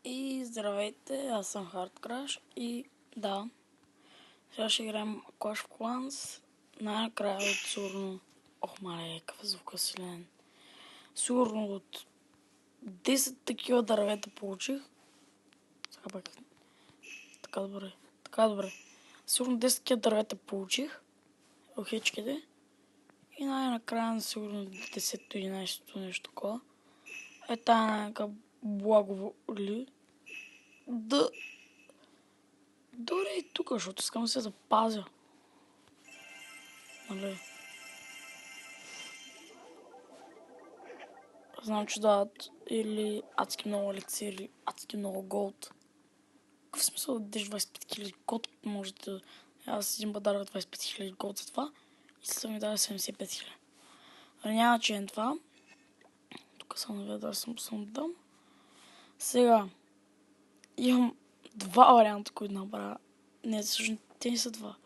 И здравейте, аз съм Hardcrash и да, сега ще играем Clash of Clans. Най-накрая от сигурно... Ох, мале, какъв звук силен. Сигурно от 10 такива дървета получих. Сега пък... Така добре. Сигурно 10 такива дървета получих. Охечките. И най-накрая сигурно 10-11 нещо такова. Е тая някакъв благоволи. Да... Добре и тук, защото искам да се запазя. Нали? Знам, че дават или адски много еликсир, или адски много голд. Какъв смисъл да дадеш 25 000 голд, може да... Аз един път дадах 25 000 голд за това и след това ми даде 75 000. Няма че е това. Тук съм наведа, съм да дам. Сега имам два варианта, които направя. Не, всъщност те не са два.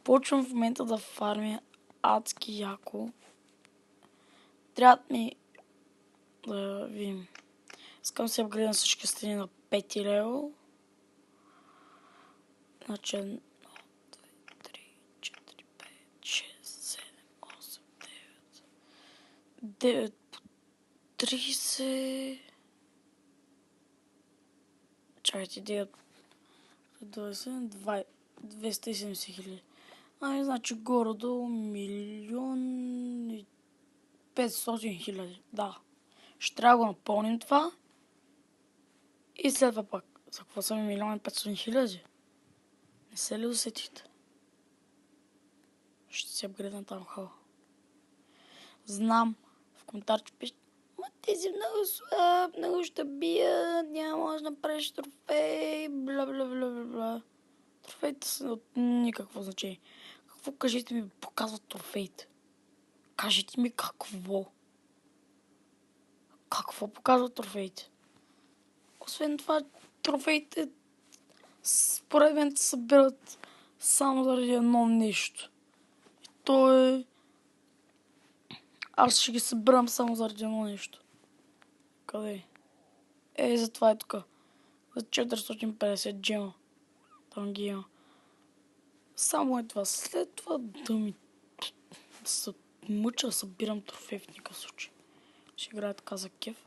Почвам в момента да фармя адски яко. Трябва ми да видим. Искам се апгрейдам всички страни на 5 левел. Значи 1, 2, 3, 4, 5, 6, 7, 8, 9, 30... Чакайте, 9, 20, 270 хиляди. Значи горе-долу 1 500 000. Да. Ще трябва да го напълним това. И след това пак. За какво са ми 1 500 000? Не се ли усетите? Ще си апгрейдна там хала. Знам. В коментарите пишете: ма ти си много слаб, много ще бият, няма може да направиш трофей, бла бла бла бла бла. Трофеите са от никакво значение. Какво, кажете ми, показват трофеите? Кажете ми какво? Какво показват трофеите? Освен това, трофеите според мен се събират само заради едно нещо. И то е... Аз ще ги събирам само заради едно нещо. Къде? Затова е тук. За 450 джема. Там ги има. Само е това. След това да се мъча, събирам трофей в никакъв случай. Ще играя така за кеф.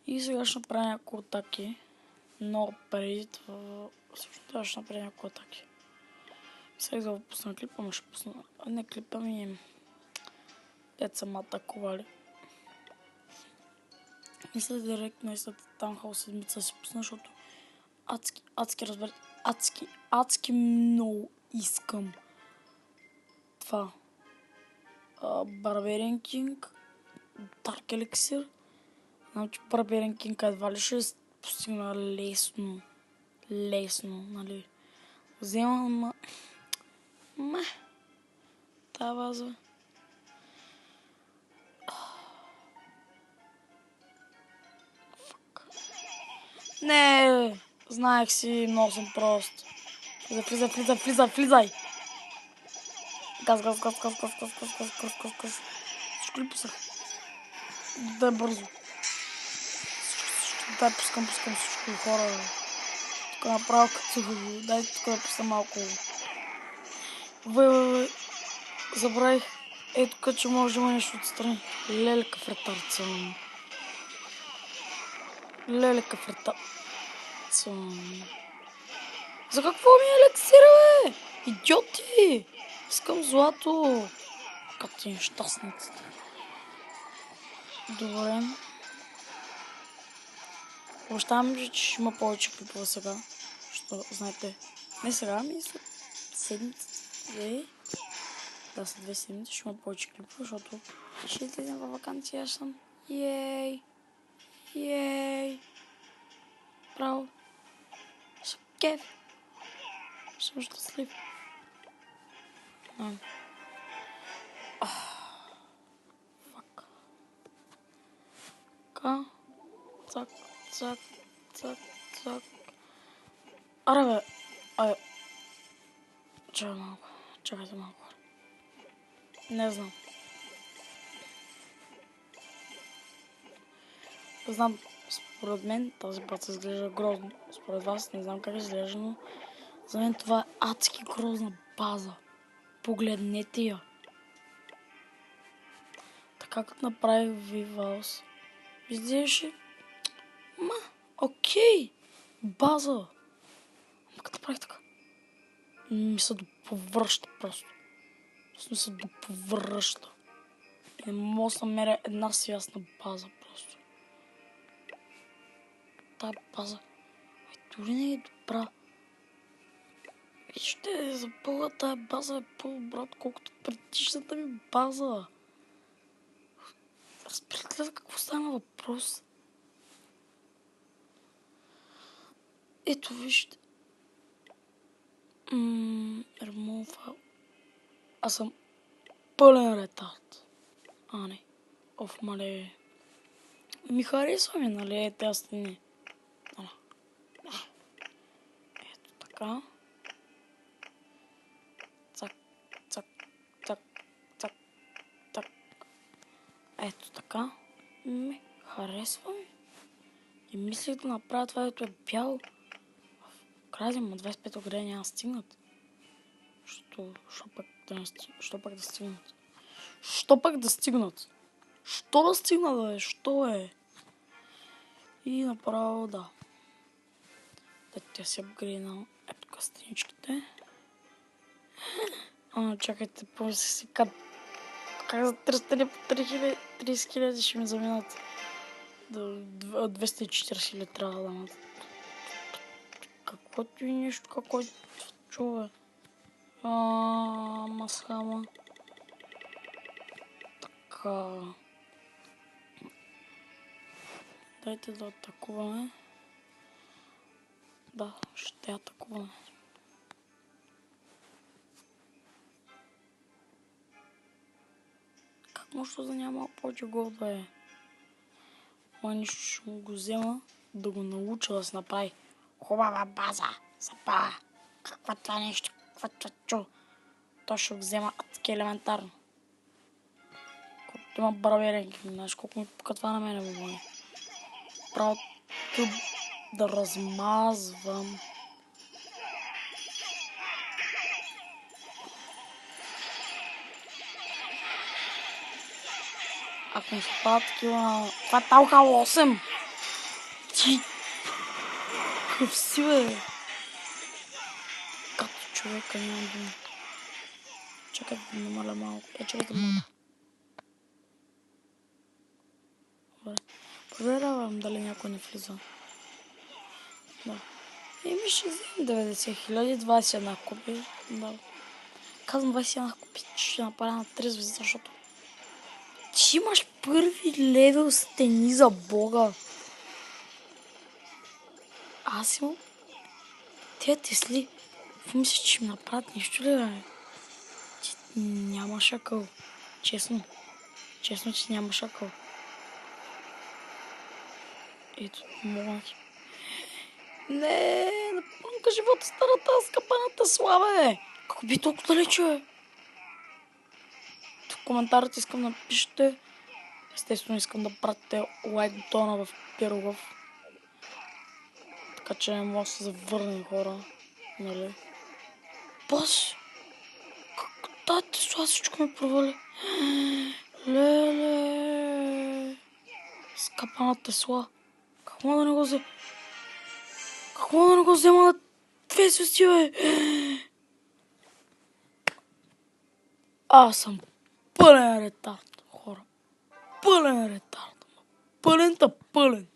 И сега ще направя няколко атаки. Но преди това... Също ще направя няколко атаки. Сега да пусна клипа, но ще пусна... Не клипа ми... Дет съм атакували. Мисля директно и след Таунхол седмица си пусна, защото адски разберете, адски много искам това. Барберен Кинг, Дарк Еликсир. Знам, че Барберен Кинг едва ли ще постигна лесно, нали. Вземам, тая база. Не, знаех си, много съм прост. Влизай. Газ. Всичко ли пусах? Да, бързо. Дай пускам всичко, хора. Тук направо като... Дай тук да пусна малко. Забравих. Тук, че може да има нещо отстрани. Лелека фретарцън. За какво ми елексира, бе? Идиоти! Искам злато. Като нещастниците. Добре. Обещавам ви, че ще има повече клипове сега. Що, знаете, не сега, ами след седмица. Да, след 2 седмици ще има повече клипове, защото ще излезем във ваканция, аз съм. Йей! Браво! Съм кеф! Съм щастлив. Фак. Така. Цак. Аре бе! Чакайте малко. Не знам. Според мен тази база изглежда грозно. Според вас не знам как изглежда, но за мен това е адски грозна база. Погледнете я. Така като направи Вивалс. Изглеждаше... Окей! База! Като прави така? Ми се доповръща просто. Ми се доповръща. Не мога да намеря една свясна база просто. Тая база дори не е добра. Вижте, за Бога, тая база е по-добра, отколкото предишната ми база. Разбирате ли за какво стана въпрос? Ето, вижте. Remove file. Аз съм пълен ретард. Не. Мале. Ми харесва ми, нали? Те стени. Ето така. Цак, цак, цак, цак, цак. Ето така. Ми харесва ми. И мислех да направя това, дето е бяло. В края на 25 години няма стигнат. Що пък да стигнат? Що пък да стигнат? Що да стигнат, бе? Що е? И направо, да. Тя се апгрейдна. Ето тук страничките. Чакайте, помисля си как за 300 по 30 хиляди ще ми заминат. 240 хиляди трябва да дадат. Каквото и нещо, какво чува. Масхама. Така. Дайте да атакуваме. Да, ще атакуваме. Как може да няма повече гол да е? Нищо ще му го взема да го науча да се направи хубава база. Запа. Какво това нещо? Какво това чу? То ще го взема адски елементарно. Колкото има барберенки. Знаеш колко ми пука това на мене, бе. Право да размазвам. Ако ми се правят такива... Това е Талха 8! Ти... Какъв си, бе? Като човека нямам дума. Чакай да намаля малко. Чакайте малко. Добре. Проверявам дали някой не влиза. Да. Ще вземем 90 хиляди, 21 купи. Да. Казвам 21 купи, ще направя на 3 звезди, защото ти имаш първи левел стени, за Бога. Аз имам... Тия Тесли, мисля, че ми направят нещо ли, бе? Няма шакъл. Честно. Честно, че няма шакъл. Ето, мога ти. Не, напълнка живота старата скъпаната слава, бе. Kako би толкова далече, бе? В коментарите искам да напишете. Естествено искам да пратите лайк бутона в пирогов. Така че не може да се завърнем, хора. Нали? Бас! Тази Тесла всичко ми провали. Леле! Скапана Тесла. Какво да не го взема? Какво да не го взема на 2 звезди, бе? Аз съм пълен ретард, хора. Пълен ретард. Пълен.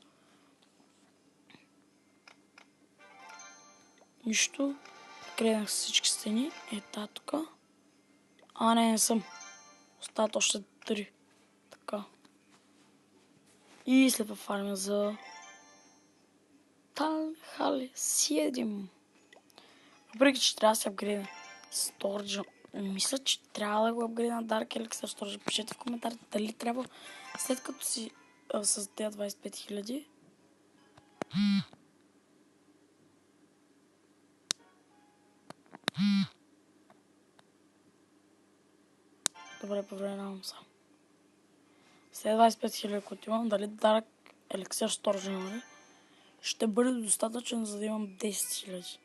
Нищо. Кренах с всички стени. Тук. Не съм. Остават още 3. Така. И след това фармя за... Талхали 7. Въпреки, че трябва да се апгрейда Сторджа. Мисля, че трябва да го апгрейда Dark Elixir Сторджа. Пишете в коментарите дали трябва, след като си създаде 25 000. Добре, проверявам сам. След 25 000, които имам, дали Dark еликсир сторожа, нали? Ще бъде достатъчен, за да имам 10 000.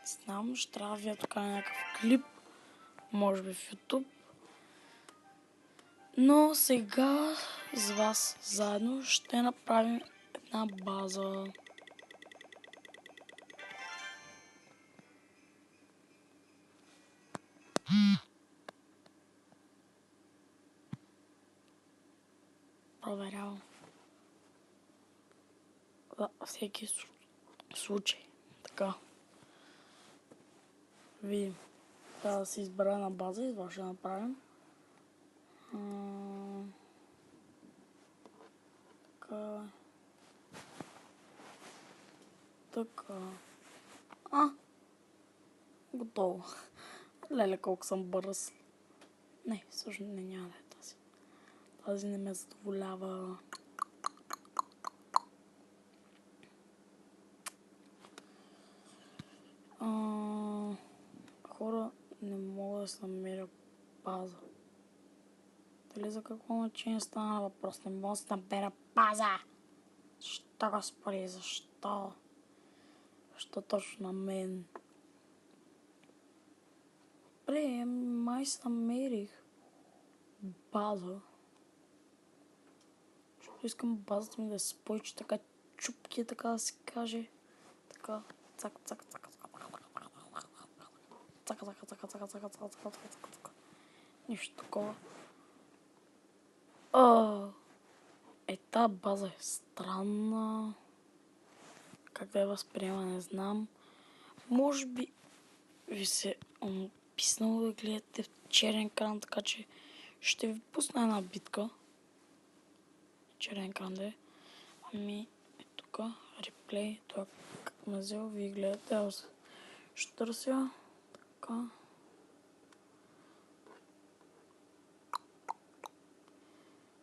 Знам, ще трябва да ви тук някакъв клип, може би в YouTube. Но сега с вас заедно ще направим една база. Проверявам. За всеки случай. Така. Видим. Трябва да се избера една база и това ще направим. Така. Така. Готово. Леле, колко съм бърз. Не, всъщност няма да е тази. Тази не ме задоволява. Хора, не мога да се намеря база. Дали за какво начин стана въпрос? Не мога да се намеря база! Защо, господи, защо? Защо точно на мен? Бре, май се намерих база. Защото искам базата ми да се спойчи така чупки, така да се каже. Така, цак, цак, цак, цак. Нищо такова. Та база е странна. Как да я възприема, не знам. Може би ви се писнало да гледате в черен екран, така че ще ви пусна една битка. Черен екран да е. Е тук, реплей, това как ме взел, вие гледате, аз ще търся. Така.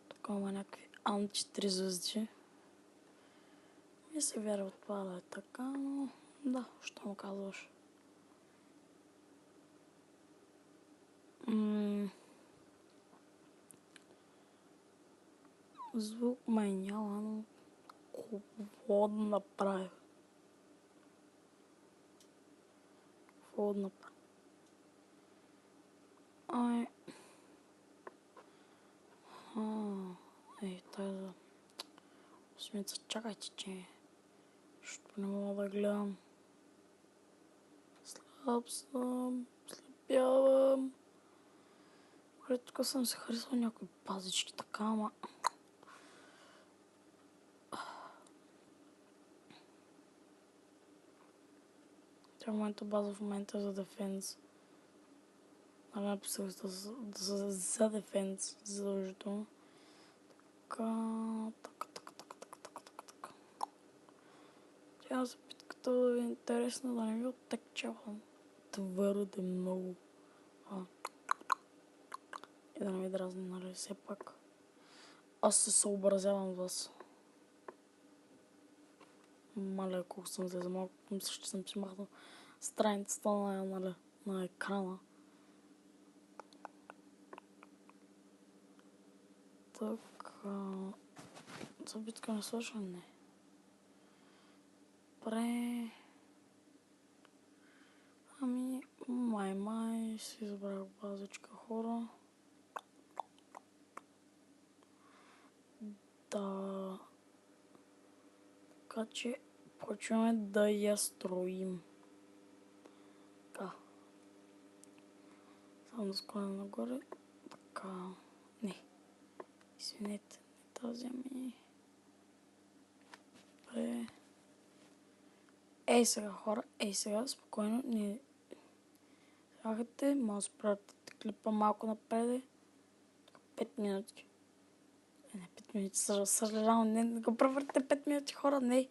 Тук има някакви анти 3 звезди. Не се вярва от това да е така, но да, що му казваш. Звук май няма, но какво да направя? Какво да направя? Тази осмица, чакайте, че защото не мога да гледам. Слаб съм, слепявам. Добре, тук съм се харесал някои базички, така, ама... Тя в момента база в момента за дефенс. Нали написах за дефенс, задължително. Така. Тя за битката е интересна, да не ви оттекчавам твърде много. И да не ми дразни, нали, все пак. Аз се съобразявам с вас. Маля, колко съм се малко, мисля, че съм си махнал страницата на екрана. Така... За битка не слушам, не. Добре... Май си избрах базичка, хора. Да... Така че почваме да я строим. Така. Само да склоня нагоре. Така... Не. Извинете, не тази ми... Добре... Сега, хора, сега, спокойно, не... Слагате, може да спратите клипа малко напред. 5 минути. Не, 5 минути, съжалявам, не го превърте 5 минути, хора, не.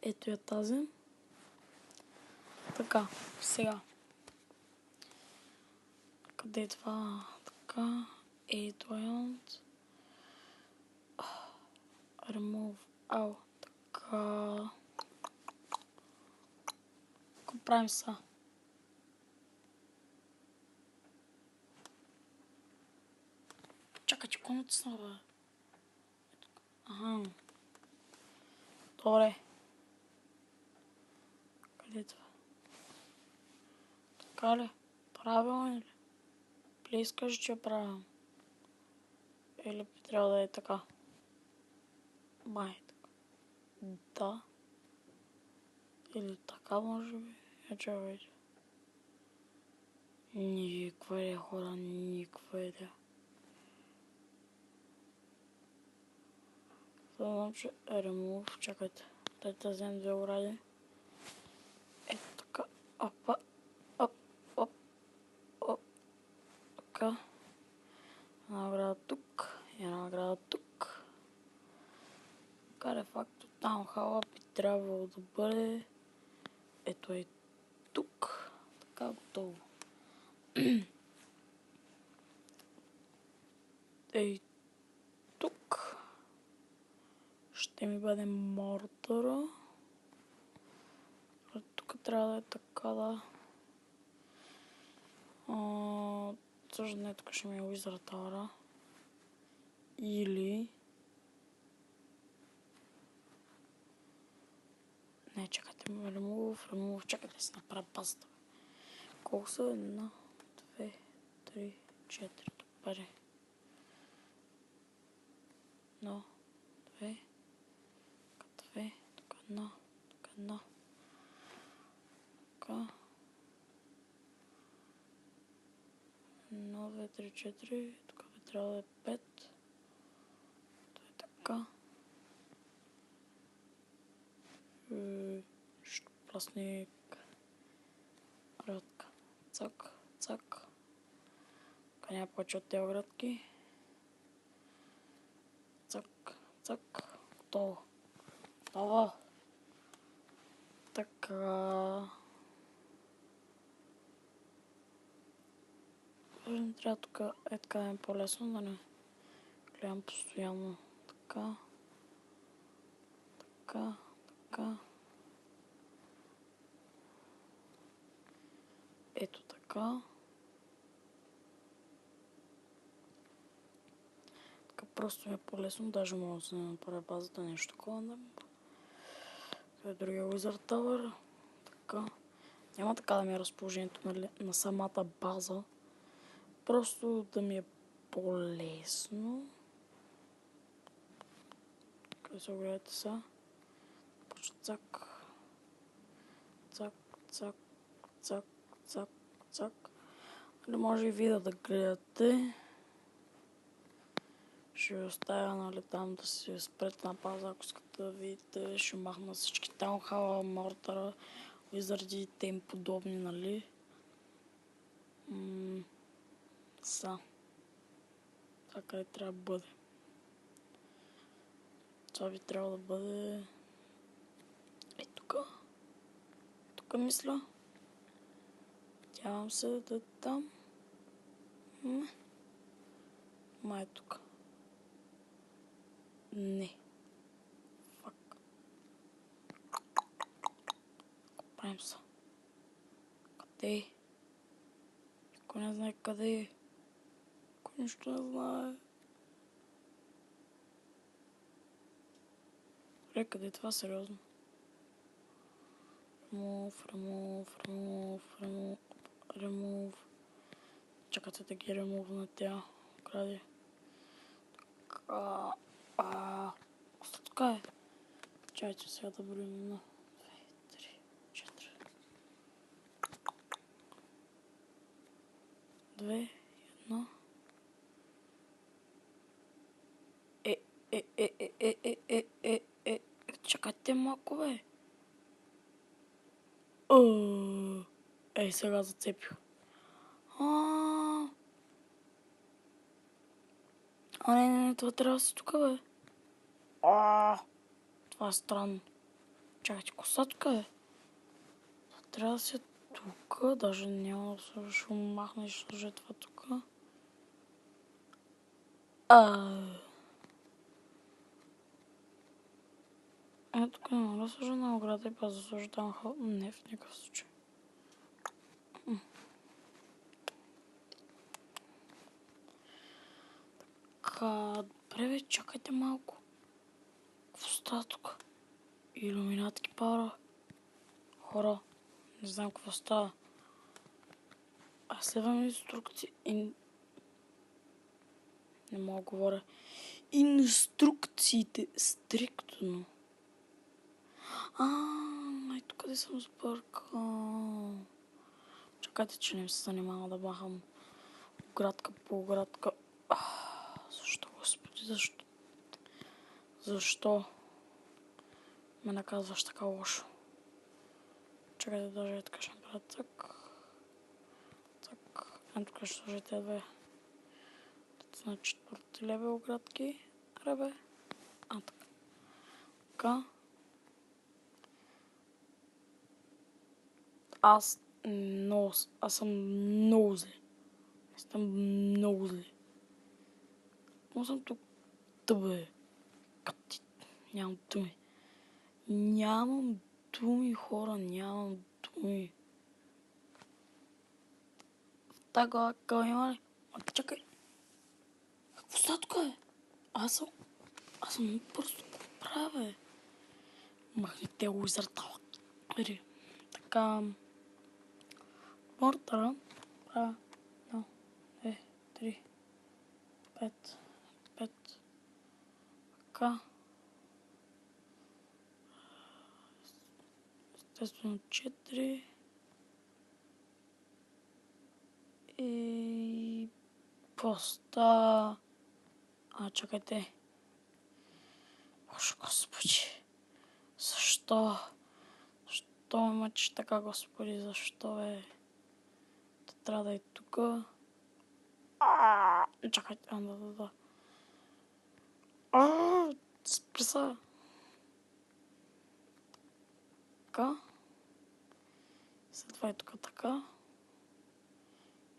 Ето я тази. Така, сега. Къде е това? Така, Advanced. Remove. Така. Какво правим са? Чакай, че какво натисна, бе? Добре. Къде е това? Така ли? Правилно ли? Плиз кажи, че е правилно. Или би трябва да е така? Май така. Да. Или така може би. Я че видя. Никаква идея, хора, никаква идея. Знам, че е ремов. Чакайте. Дайте да вземем 2 огради. Ето така. Опа. Оп. Оп. Оп. Така. Една ограда тук. И една ограда тук. Така де факто таунхала би трябвало да бъде ето и тук. Така готово. Ей тук ще ми бъде мортъра. Тук трябва да е така, да. Също не, тук ще ми е Wizard Tower. Или... Не, чакайте, remove, чакайте си направя паста. Колко са? 1, 2, 3, 4. Добре. 1, 2, тук 2, тук 1, тук 1. Така. 1, 2, 3, 4. Тук би трябва да е 5. Това е така. Пластник. Градка. Цак, цак. Тук няма повече от тези градки. Цак, цак. Готово. Готово. Така. Не трябва тук е така да е по-лесно, да не гледам постоянно. Така. Така. Така. Ето така. Така просто ми е по-лесно. Даже мога да се направя базата нещо такова. Това е другия Wizard Tower. Така. Няма така да ми е разположението на самата база. Просто да ми е по-лесно. Къде се огледате са? Почва цак. Цак, цак, цак, цак, цак. Или може и вие да гледате. Ще ви оставя, нали, там да си спрете на пауза, ако искате да видите. Ще махна всички таунхала, мортъра, визардите им подобни, нали. Са. Това къде трябва да бъде. Това би трябвало да бъде... Е тук. Тук мисля. Тявам се да там. Май е тук. Не. Фак. Правим се. Къде е? Никой не знае къде е. Никой нищо не знае. Добре, къде е това сериозно? Remove. Чакате да ги ремувна тя. Кради. Така е. Чайте сега да броим 1, 2, 3, 4. 2, 1. Чакайте малко, бе. Ей, сега зацепих. Не, това трябва да си тук, бе. Това е странно. Чакайте, коса тук е. Това трябва да си тук. Даже няма да ще махна и ще сложа това тук. Тук няма да сложа на ограда и без да сложа там не, в никакъв случай. Така, добре бе, чакайте малко. Какво става тук? Илюминатки пара. Хора, не знам какво става. Аз следвам инструкции. Не мога да говоря. Инструкциите стриктно. Ето къде съм сбъркал. Чакайте, че не се занимава да махам оградка по оградка. Защо, господи, защо? Защо ме наказваш така лошо? Чакайте, даже така ще направя так. Тук ще сложи тези две. На четвърти левел оградки. Ребе. Така. Аз съм много зле. Много зле. Но съм тук. Бе. Нямам думи. Нямам думи, хора. Нямам думи. В тази глава има ли? Чакай. Какво става тук, бе? Аз съм просто правя. Махните го изратава. Така. Портера. Правя. 1, 2, 3, 5. Така. Естествено 4. И поста. Чакайте. Боже, господи. Защо? Защо ме мъчиш така, господи? Защо, бе? Те трябва да е тук. Чакайте. Да. Спри се. Така. След това е тук така.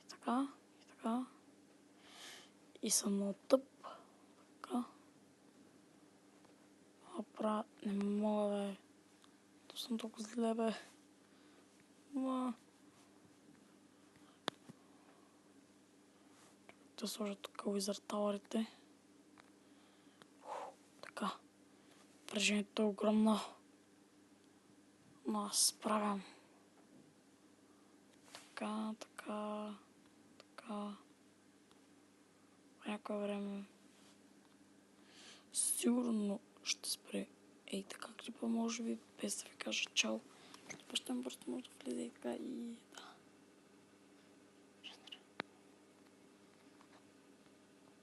И така. И съм много тъп. Така. Не мога, бе. То съм толкова зле, бе. Да сложа тук Wizard Tower-ите. Така. Напрежението е огромно. Но аз справям. Така. По някое време сигурно ще спре. Ей така клипа, може би, без да ви кажа чао. Баща ми просто може да влезе и така и да.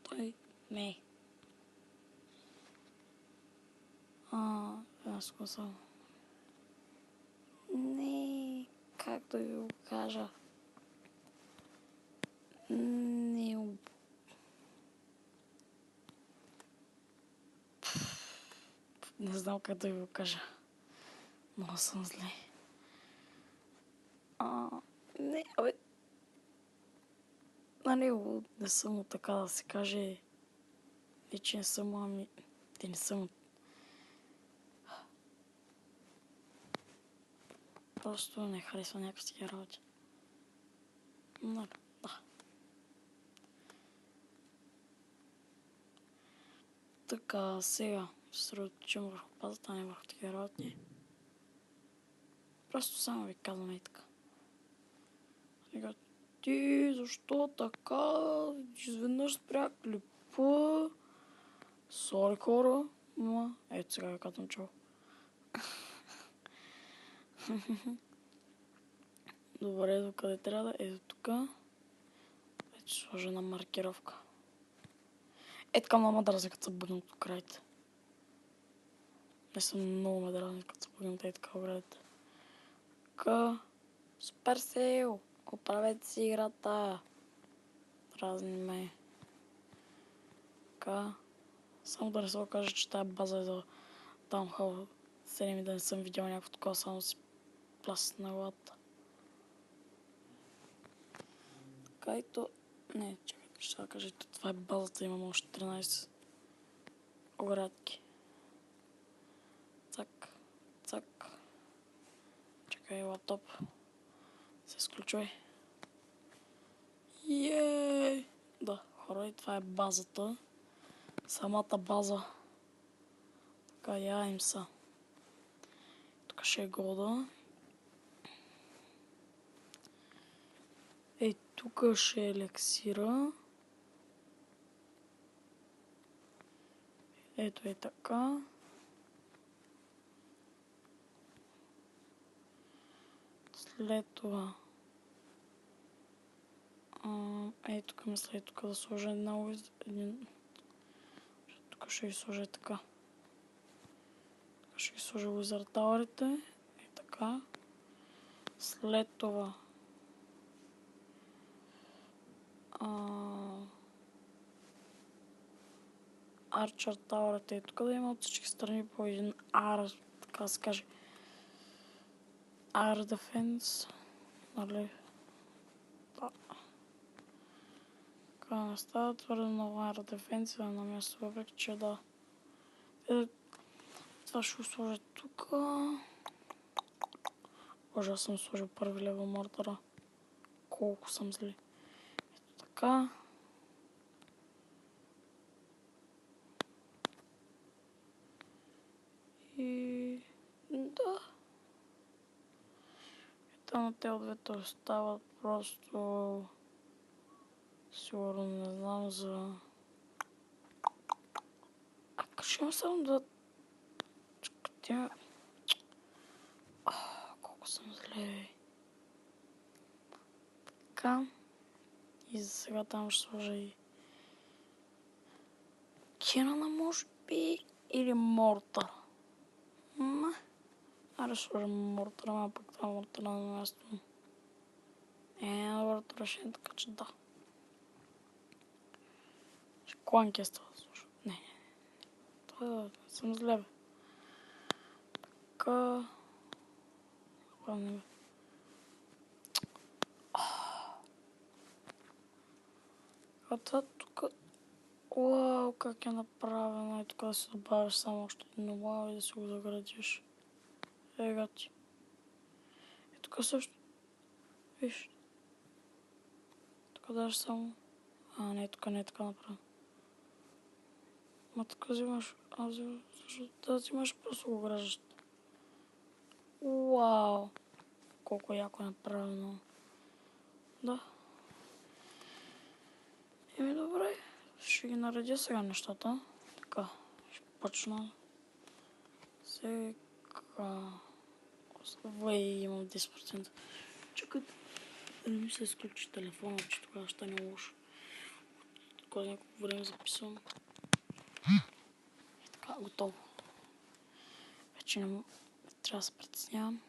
Той не. Аз го съм. Не, как да ви го кажа? Не знам как да ви го кажа. Много съм зле. Не, не съм така да се каже. Вече не съм, те не съм. Просто не харесва някакви такива работи. Да. Така, сега се съсредоточим върху базата, не върху такива работи. Просто само ви казвам и така. Ти защо така? Изведнъж спря клипа. Сори, хора. Ето сега ви казвам чао. Добре, докъде трябва да? Ето тук. Вече сложа една маркировка. Така много дразни, като са бъгнат оградите. Не съм много ме дразни, като са бъгнат така оградите. Така. Супер сил! Оправете си играта. Дразни ме. Така. Само да не се окаже, че тая база е за Downhall 7 и да не съм видял някакво такова, само си пласна на главата. Така и то... Не, чакай, ще да кажа, това е базата, имам още 13 оградки. Цак. Чакай, лаптоп. Се изключвай. Да, хора, и това е базата. Самата база. Така, я им са. Тук ще е года. Ей, тук ще елексира. Ето е така. След това. Ей, тук мисля тук да сложа един. Тук ще ги сложа така. Тук ще ги сложа Wizard Tower-ите. Ей така. След това. Archer Tower-ите. Тук да има от всички страни по един R, така се каже. R Defense. Нали? Да. Така не става твърде много R Defense на място, въпреки че да. Това ще го сложа тук. Боже, аз съм сложил първи левел мортара. Колко съм зли. Ето така. И да. Ето на те от двете остават просто... Сигурно не знам за... Ще имам само да... Чакайте... Колко съм зле. Така. И за сега там ще сложа и... Кенана може би или Мортар. Аре ще сложим Мортара, а пък това Мортара на място. Доброто решение, така че да. Кланкеста да сложа. Не. Това съм зле, бе. Така... Не бе. А това тук... Уау, как е направено. И тук да си добавиш само още един уау и да си го заградиш. Ега ти. И тук също. Виж. Тук даже само... Не, тук не е така направено. Ма тук взимаш... Да взимаш просто го граждаш. Уау. Колко яко е направено. Да. Добре. Ще ги наредя сега нещата. Така. Ще почна. Сега... Имам 10%. Чакайте. Да не ми се изключи телефона, че тогава ще не лошо. Такова няколко време записвам. И така, готово. Вече не трябва да се притеснявам.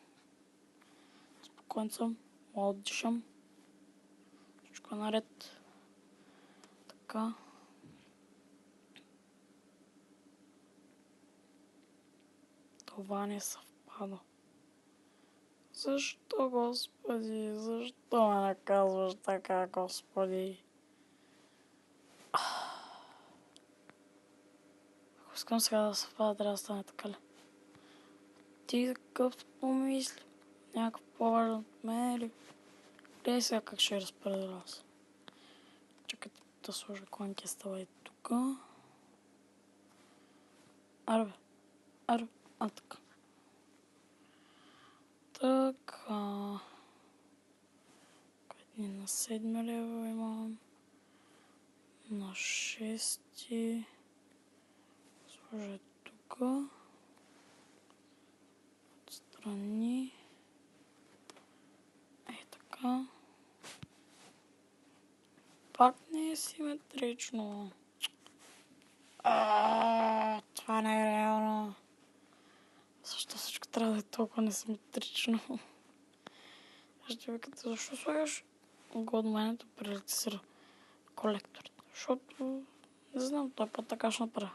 Спокоен съм. Мога да дишам. Всичко е наред. Така. Това не съвпада. Защо, Господи? Защо ме наказваш така, Господи? Ако искам сега да съвпада, трябва да стане така ли? Ти такъв помисли. Някакъв по-важен от мен или... Гледай сега как ще разпределя аз. Чакайте да сложа кланкеста и тук. Арбе. Така. Така. На 7 лева имам. На 6. Сложа тук. Отстрани. Така. Пак не е симетрично. Това не е реално. Защо всичко трябва да е толкова несиметрично? Ще ви като защо слагаш Godman-ето прелексира колекторите? Защото не знам, той път така ще направя.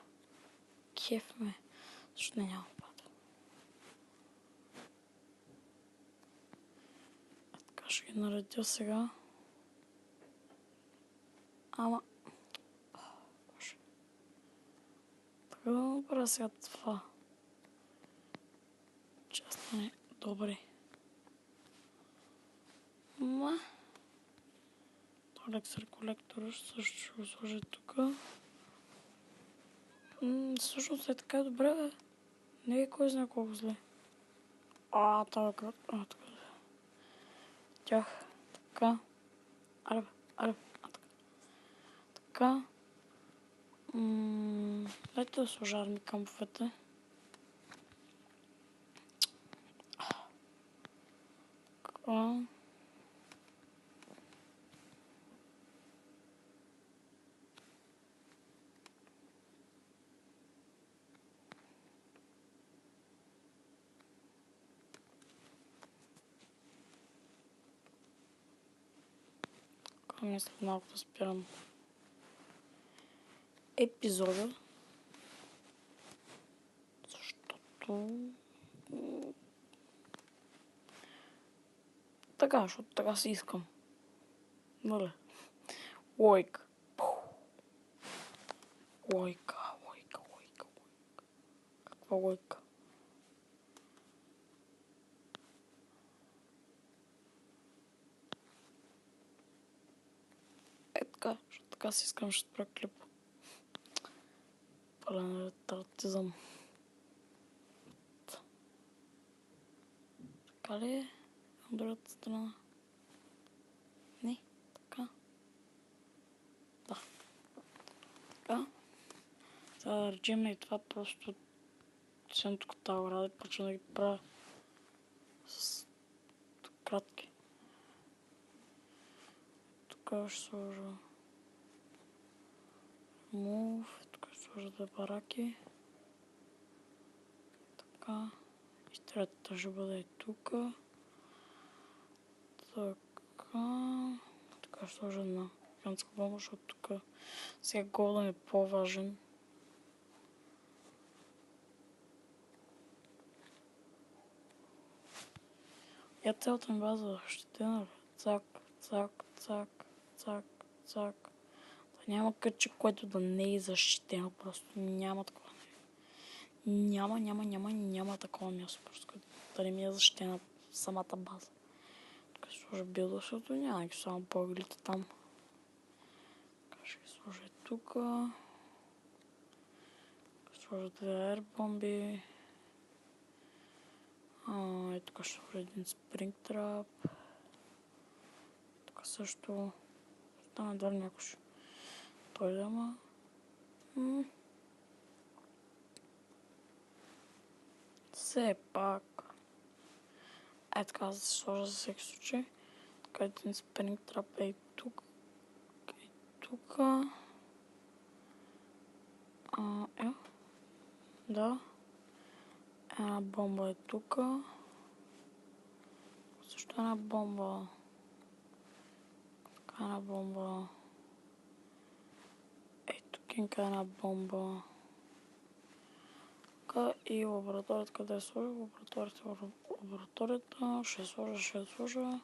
Кеф ме. Защо няма път. Така ще ги наредя сега. Ама... Боже. Така да направя сега това. Че стане добре. Елексир колектор също ще го сложа тук. Всъщност е така добре, бе. Не е кой знае колко зле. Това е така. Тях. Така. Аре, аре. Така. Дайте да сложарни камповете. Така. Мисля малко да спирам епизода, защото така, защото така си искам. Нали? Лойка. Лойка. Каква лойка? Така, защото така си искам, ще спра клипа. Пълен ретардизъм. Така ли е? От другата страна. Не, така. Да. Така. Сега да речем и това просто съм тук тази ограда и почна да ги правя с кратки. Тук ще сложа move, тук ще сложа две бараки. Така. И третата ще бъде и тук. Така. Така ще сложа една гигантска бомба, защото тук сега голден е по-важен. Я цялата ми база защитена. Цак, цак, цак, цак, цак. Да няма кътче, което да не е защитено. Просто няма такова. Няма такова място. Просто да не ми е защитена самата база. Тук ще сложа билда, защото няма само по-глите там. Така ще ги сложа и тук. Ще сложа две аербомби. И тук ще сложа един спрингтрап. Тук също стана едва ли някой ще дойде, ама... Все пак. Така да се сложа за всеки случай. Така един спрингтрап е и тук. И тук. Да. Една бомба е тук. Също една бомба. Така една бомба. Ей, тук една бомба. Така и лабораторията, къде е сложа? Лабораторията. Ще сложа.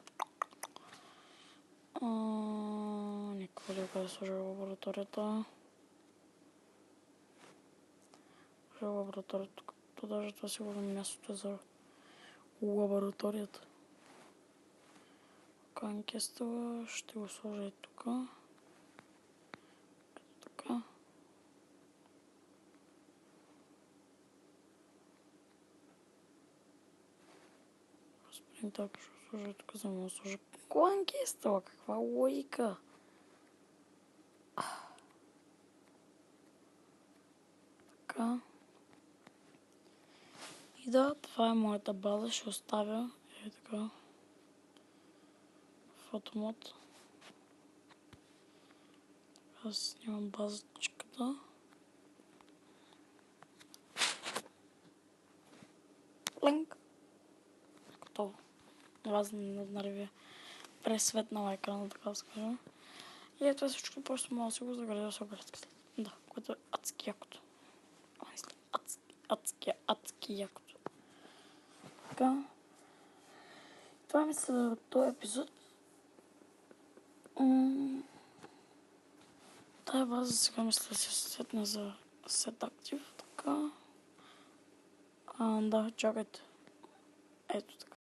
Никога ли къде сложа лабораторията? Лабораторията. То даже това сигурно мястото е за лабораторията. Канкестъла ще го сложа и тук. Ето така. Спринтър ще го сложа и тук, за да сложа канкестъла. Каква логика? Така. И да, това е моята база. Ще оставя. Е така. Фотомод. Аз снимам базичката. Линк. Готово. Аз нареви пресветнала екрана, така да скажа. И ето всичко просто мога да си го заградя с оградски след. Да, което е адски якото. Адски якото. Така. Това мисля за този епизод. Тая база сега мисля да се сетне за Set Active. Така. Да, чакайте. Ето така.